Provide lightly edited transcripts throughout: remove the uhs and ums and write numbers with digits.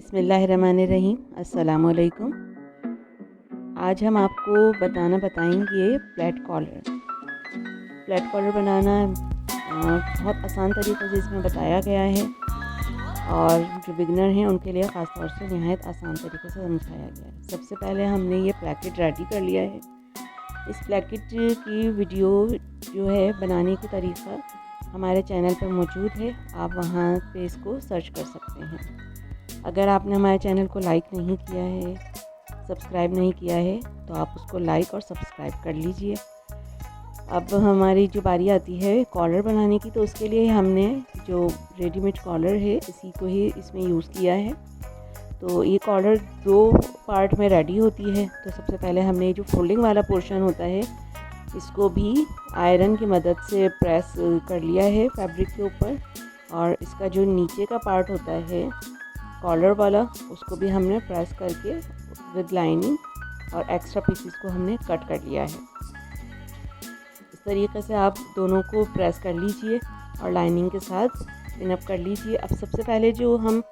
बिस्मिल्लाहिर्रहमानिर्रहीम। अस्सलामुअलैकुम। आज हम आपको बताएंगे फ्लैट कॉलर बनाना बहुत आसान तरीक़ों से इसमें बताया गया है और जो बिगनर हैं उनके लिए ख़ास तौर से नहायत आसान तरीक़े से समझाया गया है। सबसे पहले हमने ये प्लेकेट रेडी कर लिया है। इस प्लेकेट की वीडियो जो है बनाने की तरीक़ा हमारे चैनल पर मौजूद है, आप वहाँ पे इसको सर्च कर सकते हैं। अगर आपने हमारे चैनल को लाइक नहीं किया है, सब्सक्राइब नहीं किया है, तो आप उसको लाइक और सब्सक्राइब कर लीजिए। अब हमारी जो बारी आती है कॉलर बनाने की, तो उसके लिए हमने जो रेडीमेड कॉलर है इसी को ही इसमें यूज़ किया है। तो ये कॉलर 2 पार्ट में रेडी होती है। तो सबसे पहले हमने जो फोल्डिंग वाला पोर्शन होता है इसको भी आयरन की मदद से प्रेस कर लिया है फैब्रिक के ऊपर, और इसका जो नीचे का पार्ट होता है कॉलर वाला उसको भी हमने प्रेस करके विद लाइनिंग और एक्स्ट्रा पीसेस को हमने कट कर लिया है। इस तरीके से आप दोनों को प्रेस कर लीजिए और लाइनिंग के साथ पिन अप कर लीजिए। अब सबसे पहले जो हम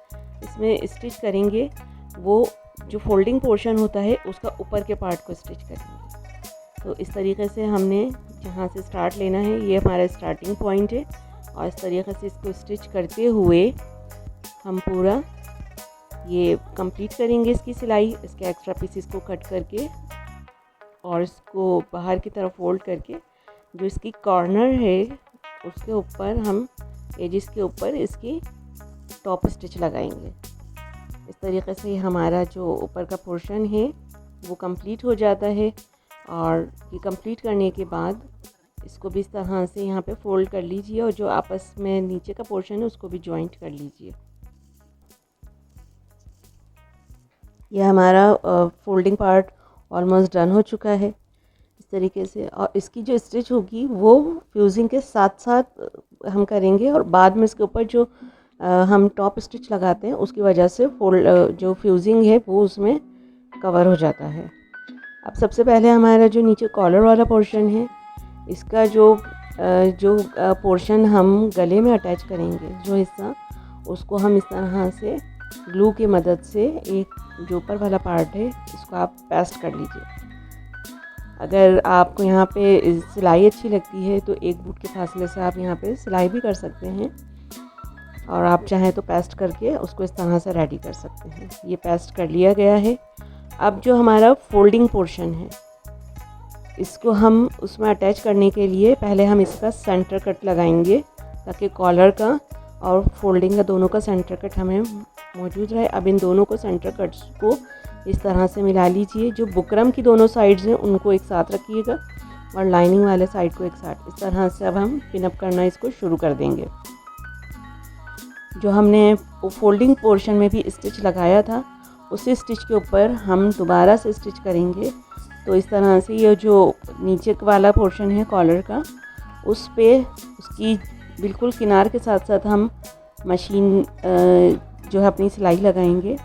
इसमें स्टिच करेंगे वो जो फोल्डिंग पोर्शन होता है उसका ऊपर के पार्ट को स्टिच करेंगे। तो इस तरीके से हमने जहाँ से स्टार्ट लेना है, ये हमारा स्टार्टिंग पॉइंट है, और इस तरीके से इसको स्टिच करते हुए हम पूरा ये कंप्लीट करेंगे इसकी सिलाई। इसके एक्स्ट्रा पीसेस को कट करके और इसको बाहर की तरफ फोल्ड करके जो इसकी कॉर्नर है उसके ऊपर हम एजिस के ऊपर इसकी टॉप स्टिच लगाएंगे। इस तरीके से हमारा जो ऊपर का पोर्शन है वो कंप्लीट हो जाता है। और ये कंप्लीट करने के बाद इसको भी इस तरह से यहाँ पे फोल्ड कर लीजिए और जो आपस में नीचे का पोर्शन है उसको भी जॉइंट कर लीजिए। यह हमारा फोल्डिंग पार्ट ऑलमोस्ट डन हो चुका है इस तरीके से। और इसकी जो स्टिच होगी वो फ्यूजिंग के साथ साथ हम करेंगे, और बाद में इसके ऊपर जो हम टॉप स्टिच लगाते हैं उसकी वजह से जो फ्यूजिंग है वो उसमें कवर हो जाता है। अब सबसे पहले हमारा जो नीचे कॉलर वाला पोर्शन है इसका जो पोर्शन हम गले में अटैच करेंगे, जो हिस्सा उसको हम इस तरह से ग्लू की मदद से एक जो ऊपर वाला पार्ट है इसको आप पेस्ट कर लीजिए। अगर आपको यहाँ पे सिलाई अच्छी लगती है तो एक बूट के फासले से आप यहाँ पे सिलाई भी कर सकते हैं, और आप चाहें तो पेस्ट करके उसको इस तरह से रेडी कर सकते हैं। ये पेस्ट कर लिया गया है। अब जो हमारा फोल्डिंग पोर्शन है इसको हम उसमें अटैच करने के लिए पहले हम इसका सेंटर कट लगाएंगे ताकि कॉलर का और फोल्डिंग का दोनों का सेंटर कट हमें मौजूद रहे। अब इन दोनों को सेंटर कट्स को इस तरह से मिला लीजिए। जो बुकरम की दोनों साइड्स हैं उनको एक साथ रखिएगा और लाइनिंग वाले साइड को एक साथ। इस तरह से अब हम पिन अप करना इसको शुरू कर देंगे। जो हमने फोल्डिंग पोर्शन में भी स्टिच लगाया था उसी स्टिच के ऊपर हम दोबारा से स्टिच करेंगे। तो इस तरह से ये जो नीचे वाला पोर्शन है कॉलर का उस पे उसकी बिल्कुल किनार के साथ साथ हम मशीन जो है अपनी सिलाई लगाएंगे।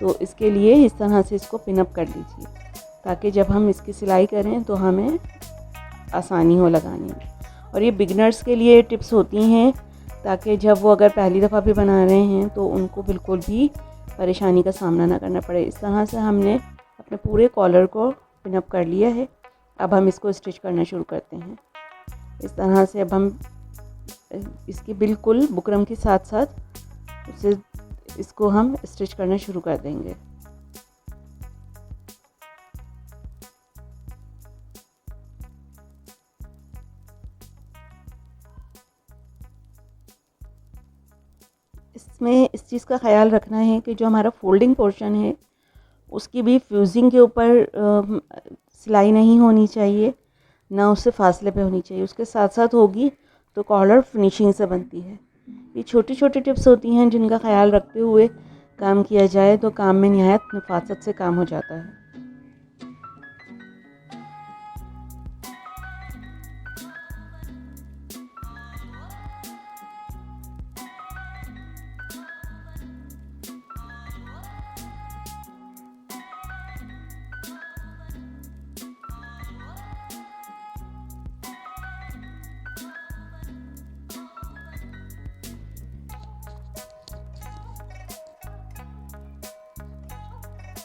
तो इसके लिए इस तरह से इसको पिन अप कर लीजिए ताकि जब हम इसकी सिलाई करें तो हमें आसानी हो लगाने में। और ये बिगनर्स के लिए टिप्स होती हैं ताकि जब वो अगर पहली दफ़ा भी बना रहे हैं तो उनको बिल्कुल भी परेशानी का सामना ना करना पड़े। इस तरह से हमने अपने पूरे कॉलर को पिन अप कर लिया है। अब हम इसको स्टिच करना शुरू करते हैं। इस तरह से अब हम इसकी बिल्कुल बुकरम के साथ साथ उसे इसको हम स्टिच करना शुरू कर देंगे। इसमें इस चीज़ का ख्याल रखना है कि जो हमारा फोल्डिंग पोर्शन है उसकी भी फ्यूजिंग के ऊपर सिलाई नहीं होनी चाहिए, ना उससे फासले पे होनी चाहिए। उसके साथ साथ होगी तो कॉलर फिनिशिंग से बनती है। ये छोटी छोटी टिप्स होती हैं जिनका ख्याल रखते हुए काम किया जाए तो काम में नहायत नफासत से काम हो जाता है।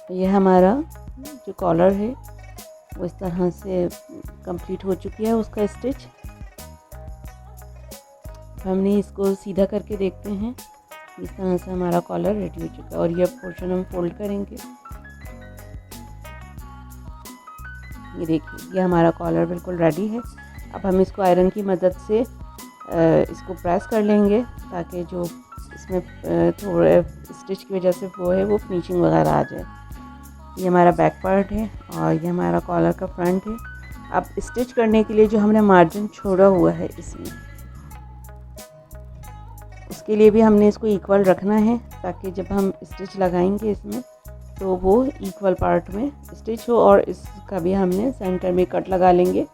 ये हमारा जो कॉलर है वो इस तरह से कंप्लीट हो चुकी है उसका स्टिच। हमने इसको सीधा करके देखते हैं। इस तरह से हमारा कॉलर रेडी हो चुका है और ये पोर्शन हम फोल्ड करेंगे। ये देखिए, ये हमारा कॉलर बिल्कुल रेडी है। अब हम इसको आयरन की मदद से इसको प्रेस कर लेंगे ताकि जो इसमें थोड़े स्टिच की वजह से वो है वो फिनिशिंग वगैरह आ जाए। ये हमारा बैक पार्ट है और ये हमारा कॉलर का फ्रंट है। अब स्टिच करने के लिए जो हमने मार्जिन छोड़ा हुआ है इसमें, उसके लिए भी हमने इसको इक्वल रखना है ताकि जब हम स्टिच लगाएंगे इसमें तो वो इक्वल पार्ट में स्टिच हो। और इसका भी हमने सेंटर में कट लगा लेंगे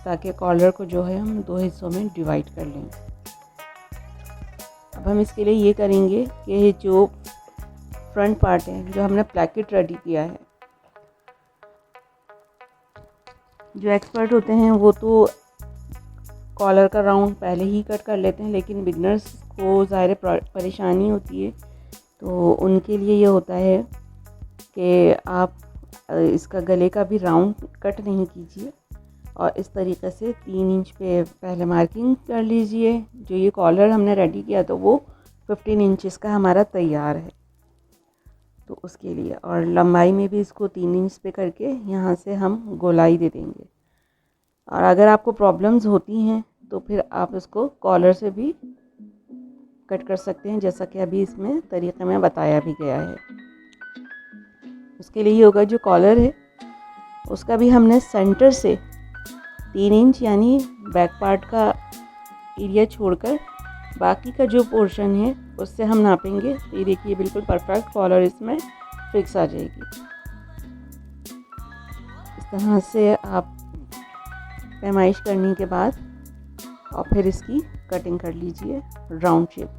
ताकि कॉलर को जो है हम 2 हिस्सों में डिवाइड कर लेंगे। अब हम इसके लिए ये करेंगे कि ये जो फ्रंट पार्ट है जो हमने प्लैकेट रेडी किया है, जो एक्सपर्ट होते हैं वो तो कॉलर का राउंड पहले ही कट कर लेते हैं, लेकिन बिगनर्स को ज़ाहिर परेशानी होती है तो उनके लिए ये होता है कि आप इसका गले का भी राउंड कट नहीं कीजिए और इस तरीक़े से 3 इंच पे पहले मार्किंग कर लीजिए। जो ये कॉलर हमने रेडी किया तो वो 15 इंचेस का हमारा तैयार है, तो उसके लिए और लंबाई में भी इसको 3 इंच पे करके यहाँ से हम गोलाई दे देंगे। और अगर आपको प्रॉब्लम्स होती हैं तो फिर आप इसको कॉलर से भी कट कर सकते हैं, जैसा कि अभी इसमें तरीक़े में बताया भी गया है। उसके लिए ये होगा, जो कॉलर है उसका भी हमने सेंटर से 3 इंच यानी बैक पार्ट का एरिया छोड़कर बाकी का जो पोर्शन है उससे हम नापेंगे। तो ये देखिए बिल्कुल परफेक्ट कॉलर इसमें फिक्स आ जाएगी। इस तरह से आप पैमाइश करने के बाद और फिर इसकी कटिंग कर लीजिए राउंड शेप।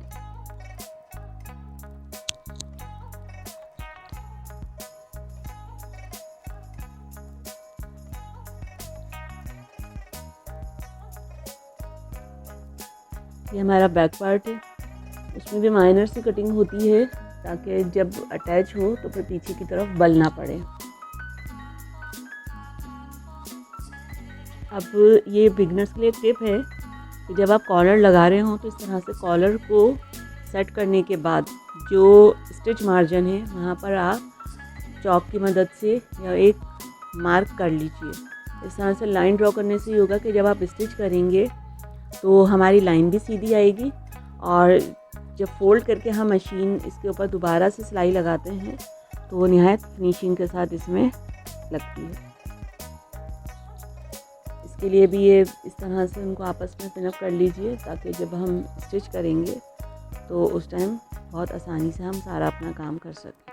ये हमारा बैक पार्ट है, उसमें भी माइनर सी कटिंग होती है ताकि जब अटैच हो तो फिर पीछे की तरफ बल ना पड़े। अब ये बिगनर्स के लिए एक टिप है कि जब आप कॉलर लगा रहे हो तो इस तरह से कॉलर को सेट करने के बाद जो स्टिच मार्जिन है वहाँ पर आप चॉक की मदद से या एक मार्क कर लीजिए। इस तरह से लाइन ड्रॉ करने से ये होगा कि जब आप स्टिच करेंगे तो हमारी लाइन भी सीधी आएगी और जब फोल्ड करके हम मशीन इसके ऊपर दोबारा से सिलाई लगाते हैं तो वो निहायत फिनिशिंग के साथ इसमें लगती है। इसके लिए भी ये इस तरह से उनको आपस में पिन अप कर लीजिए ताकि जब हम स्टिच करेंगे तो उस टाइम बहुत आसानी से हम सारा अपना काम कर सकें।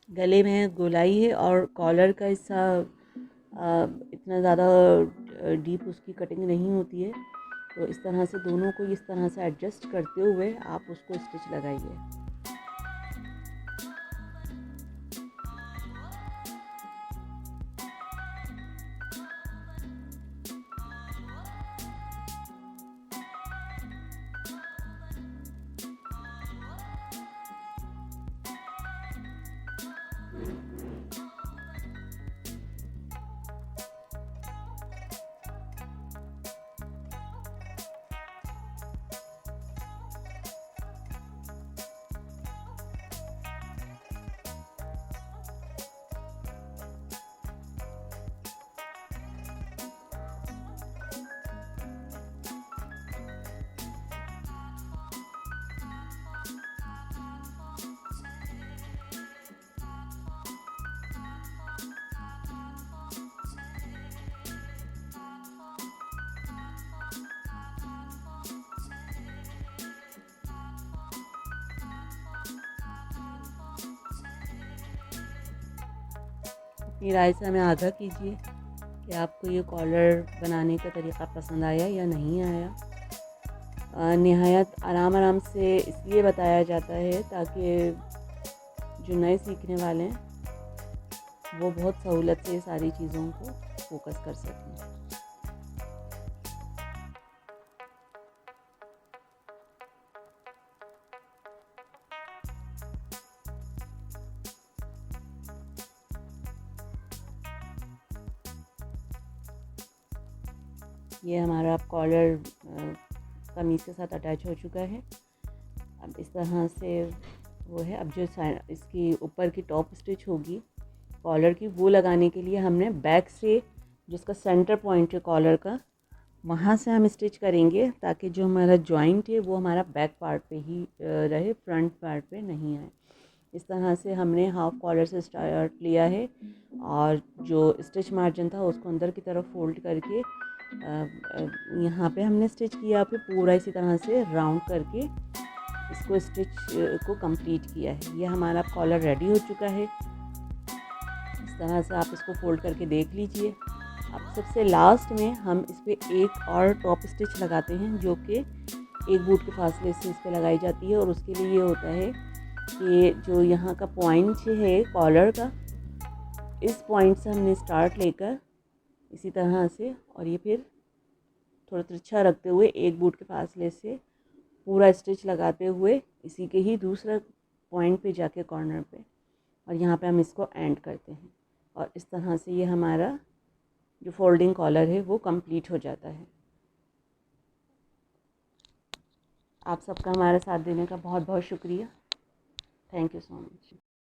गले में गोलाई है और कॉलर का हिस्सा इतना ज़्यादा डीप उसकी कटिंग नहीं होती है, तो इस तरह से दोनों को इस तरह से एडजस्ट करते हुए आप उसको स्टिच लगाइए। अपनी राय से हमें आगाह कीजिए कि आपको ये कॉलर बनाने का तरीक़ा पसंद आया या नहीं आया। निहायत आराम से इसलिए बताया जाता है ताकि जो नए सीखने वाले हैं वो बहुत सहूलत से सारी चीज़ों को फोकस कर सकें। ये हमारा कॉलर कमीज़ के साथ अटैच हो चुका है। अब इस तरह से वो है। अब जो इसकी ऊपर की टॉप स्टिच होगी कॉलर की, वो लगाने के लिए हमने बैक से जिसका सेंटर पॉइंट है कॉलर का, वहाँ से हम स्टिच करेंगे ताकि जो हमारा जॉइंट है वो हमारा बैक पार्ट पे ही रहे, फ्रंट पार्ट पे नहीं आए। इस तरह से हमने हाफ कॉलर से स्टार्ट लिया है और जो स्टिच मार्जिन था उसको अंदर की तरफ फोल्ड करके यहाँ पे हमने स्टिच किया, फिर पूरा इसी तरह से राउंड करके इसको स्टिच को कंप्लीट किया है। ये हमारा कॉलर रेडी हो चुका है। इस तरह से आप इसको फोल्ड करके देख लीजिए। अब सबसे लास्ट में हम इस पर एक और टॉप स्टिच लगाते हैं जो कि एक बूट के फासले से इस पर लगाई जाती है। और उसके लिए ये होता है कि जो यहाँ का पॉइंट है कॉलर का, इस पॉइंट से हमने स्टार्ट लेकर इसी तरह से, और ये फिर थोड़ा तिरछा रखते हुए एक बूट के फासले से पूरा स्टिच लगाते हुए इसी के ही दूसरा पॉइंट पे जाके कॉर्नर पे, और यहाँ पे हम इसको एंड करते हैं। और इस तरह से ये हमारा जो फोल्डिंग कॉलर है वो कंप्लीट हो जाता है। आप सबका हमारे साथ देने का बहुत बहुत शुक्रिया। Thank you so much.